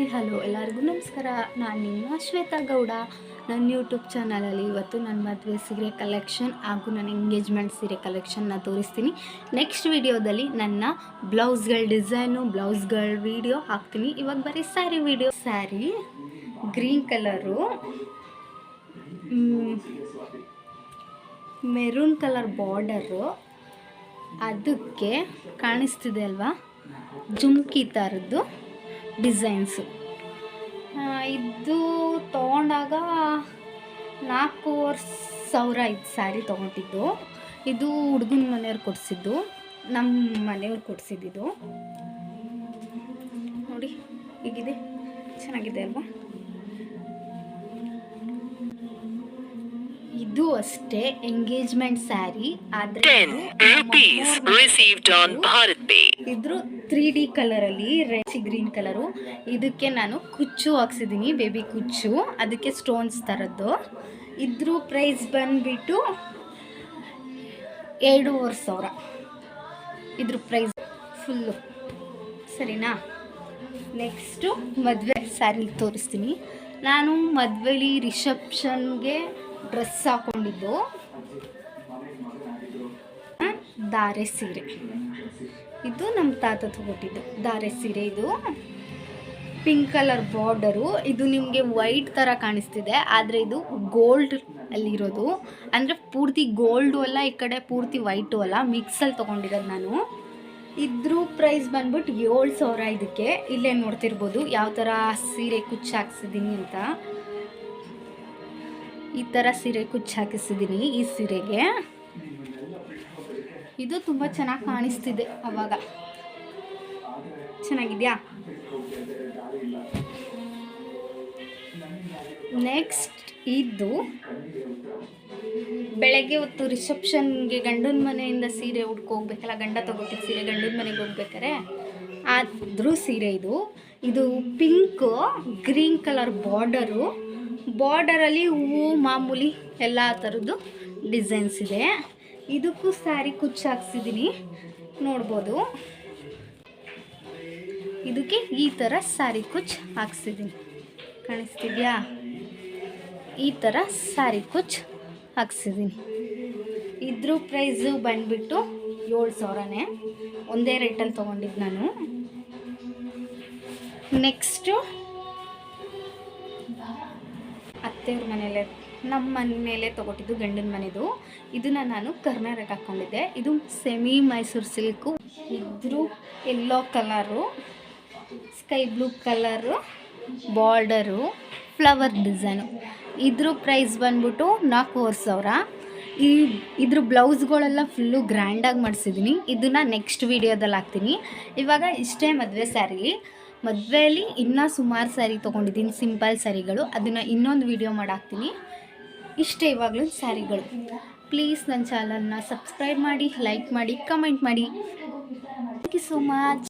Hi hello ಎಲ್ಲರಿಗೂ ನಮಸ್ಕಾರ. ನಾನು ನಿಮ್ಮ ಶ್ವೇತಾ ಗೌಡ. ನನ್ನ ಯೂಟ್ಯೂಬ್ ಚಾನಲಲ್ಲಿ ಇವತ್ತು ನನ್ನ ಮದುವೆ ಸೀರೆ ಕಲೆಕ್ಷನ್ ಹಾಗೂ ನನ್ನ ಎಂಗೇಜ್ಮೆಂಟ್ ಸೀರೆ ಕಲೆಕ್ಷನ್ನ ತೋರಿಸ್ತೀನಿ. ನೆಕ್ಸ್ಟ್ ವಿಡಿಯೋದಲ್ಲಿ ನನ್ನ ಬ್ಲೌಸ್ಗಳ ಡಿಸೈನು ಬ್ಲೌಸ್ಗಳ ವಿಡಿಯೋ ಹಾಕ್ತೀನಿ. ಇವಾಗ ಬರೀ sari video. Sari green colour, maroon colour border, ಅದಕ್ಕೆ ಕಾಣಿಸ್ತಿದೆ ಅಲ್ವಾ ಜುಮ್ಕಿ ಥರದ್ದು ಡಿಸೈನ್ಸು. ಇದು ತೊಗೊಂಡಾಗ 4,500 ಇದು ಸ್ಯಾರಿ ತೊಗೊಂಡಿದ್ದು. ಇದು ಹುಡುಗನ ಮನೆಯವ್ರು ಕೊಡಿಸಿದ್ದು, ನಮ್ಮ ಮನೆಯವ್ರು ಕೊಡಿಸಿದ್ದು. ನೋಡಿ ಹೀಗಿದೆ, ಚೆನ್ನಾಗಿದೆ ಅಲ್ವಾ? ಇದು ಅಷ್ಟೇ ಎಂಗೇಜ್ಮೆಂಟ್ ಸ್ಯಾರಿ, ಆದರೆ ಇದ್ರ 3D ಕಲರಲ್ಲಿ ರೆಡ್ ಗ್ರೀನ್ ಕಲರು. ಇದಕ್ಕೆ ನಾನು ಕುಚ್ಚು ಹಾಕ್ಸಿದ್ದೀನಿ, ಬೇಬಿ ಕುಚ್ಚು, ಅದಕ್ಕೆ ಸ್ಟೋನ್ಸ್ ಥರದ್ದು. ಇದ್ರ ಪ್ರೈಸ್ ಬಂದುಬಿಟ್ಟು 2,500 ಇದ್ರ ಪ್ರೈಸ್ ಫುಲ್ಲು. ಸರಿನಾ? ನೆಕ್ಸ್ಟು ಮದುವೆ ಸ್ಯಾರಿ ತೋರಿಸ್ತೀನಿ. ನಾನು ಮದುವೆಲಿ ರಿಸೆಪ್ಷನ್ಗೆ ಡ್ರೆಸ್ ಹಾಕ್ಕೊಂಡಿದ್ದು ಧಾರೆ ಸೀರೆ. ಇದು ನಮ್ಮ ತಾತ ತಗೊಟ್ಟಿದ್ದು ಧಾರೆ ಸೀರೆ. ಇದು ಪಿಂಕ್ ಕಲರ್ ಬಾರ್ಡರು. ಇದು ನಿಮಗೆ ವೈಟ್ ಥರ ಕಾಣಿಸ್ತಿದೆ, ಆದರೆ ಇದು ಗೋಲ್ಡ್ ಅಲ್ಲಿರೋದು. ಅಂದರೆ ಪೂರ್ತಿ ಗೋಲ್ಡು ಅಲ್ಲ, ಈ ಕಡೆ ಪೂರ್ತಿ ವೈಟು ಅಲ್ಲ, ಮಿಕ್ಸಲ್ಲಿ ತೊಗೊಂಡಿರೋದು ನಾನು. ಇದ್ರ ಪ್ರೈಸ್ ಬಂದ್ಬಿಟ್ಟು 7,000. ಇದಕ್ಕೆ ಇಲ್ಲೇ ನೋಡ್ತಿರ್ಬೋದು ಯಾವ ಥರ ಸೀರೆ ಕುಚ್ಚು ಹಾಕ್ಸಿದ್ದೀನಿ ಅಂತ. ಈ ಥರ ಸೀರೆ ಕುಚ್ಚು ಹಾಕಿಸಿದ್ದೀನಿ ಈ ಸೀರೆಗೆ. ಇದು ತುಂಬ ಚೆನ್ನಾಗಿ ಕಾಣಿಸ್ತಿದೆ. ಅವಾಗ ಚೆನ್ನಾಗಿದೆಯಾ? ನೆಕ್ಸ್ಟ್ ಇದು ಬೆಳಗ್ಗೆ ಹೊತ್ತು ರಿಸೆಪ್ಷನ್ಗೆ ಗಂಡನ ಮನೆಯಿಂದ ಸೀರೆ ಉಟ್ಕೋಗ್ಬೇಕಲ್ಲ, ಗಂಡ ತಗೋತಿದ್ದ ಸೀರೆ ಗಂಡನ ಮನೆಗೆ ಹೋಗ್ಬೇಕಾರೆ ಆದ್ರೂ ಸೀರೆ ಇದು. ಇದು ಪಿಂಕು ಗ್ರೀನ್ ಕಲರ್ ಬಾರ್ಡರು. ಬಾರ್ಡರಲ್ಲಿ ಹೂವು ಮಾಮೂಲಿ ಎಲ್ಲ ಥರದ್ದು ಡಿಸೈನ್ಸ್ ಇದೆ. ಇದಕ್ಕೂ ಸ್ಯಾರಿ ಕುಚ್ಚು ಹಾಕ್ಸಿದ್ದೀನಿ, ನೋಡ್ಬೋದು. ಇದಕ್ಕೆ ಈ ಥರ ಸ್ಯಾರಿ ಕುಚ್ಚು ಹಾಕ್ಸಿದ್ದೀನಿ, ಕಾಣಿಸ್ತಿದ್ಯಾ? ಈ ಥರ ಸ್ಯಾರಿ ಕುಚ್ಚು ಹಾಕ್ಸಿದ್ದೀನಿ. ಇದ್ರ ಪ್ರೈಸು ಬಂದುಬಿಟ್ಟು 7,000ನೇ. ಒಂದೇ ರೇಟಲ್ಲಿ ತೊಗೊಂಡಿದ್ದು ನಾನು. ನೆಕ್ಸ್ಟು ಅತ್ತೆಯವ್ರ ಮನೆಯಲ್ಲೇ, ನಮ್ಮ ಮನೆಯಲ್ಲೇ ತೊಗೊಟ್ಟಿದ್ದು ಗಂಡನ ಮನೆದು. ಇದನ್ನು ನಾನು ಕರ್ನಾಟಕ ಹಾಕ್ಕೊಂಡಿದ್ದೆ. ಇದು ಸೆಮಿ ಮೈಸೂರು ಸಿಲ್ಕು. ಇದ್ರ yellow colour, sky blue colour border, flower design. ಇದ್ರ ಪ್ರೈಸ್ ಬಂದ್ಬಿಟ್ಟು 4,500. ಇದ್ರ ಬ್ಲೌಸ್ಗಳೆಲ್ಲ ಫುಲ್ಲು ಗ್ರ್ಯಾಂಡಾಗಿ ಮಾಡಿಸಿದ್ದೀನಿ. ಇದನ್ನು ನೆಕ್ಸ್ಟ್ ವೀಡಿಯೋದಲ್ಲಿ ಹಾಕ್ತೀನಿ. ಇವಾಗ ಇಷ್ಟೇ ಮದುವೆ ಸ್ಯಾರಿ. ಮದುವೆಯಲ್ಲಿ ಇನ್ನೂ ಸುಮಾರು ಸ್ಯಾರಿ ತೊಗೊಂಡಿದ್ದೀನಿ, ಸಿಂಪಲ್ ಸ್ಯಾರಿಗಳು. ಅದನ್ನು ಇನ್ನೊಂದು ವೀಡಿಯೋ ಮಾಡಾಕ್ತೀನಿ. ಇಷ್ಟೇ ಇವಾಗಲೂ ಸ್ಯಾರಿಗಳು. ಪ್ಲೀಸ್ ನನ್ನ ಚಾನಲ್ನ ಸಬ್ಸ್ಕ್ರೈಬ್ ಮಾಡಿ, ಲೈಕ್ ಮಾಡಿ, ಕಮೆಂಟ್ ಮಾಡಿ. Thank you so much.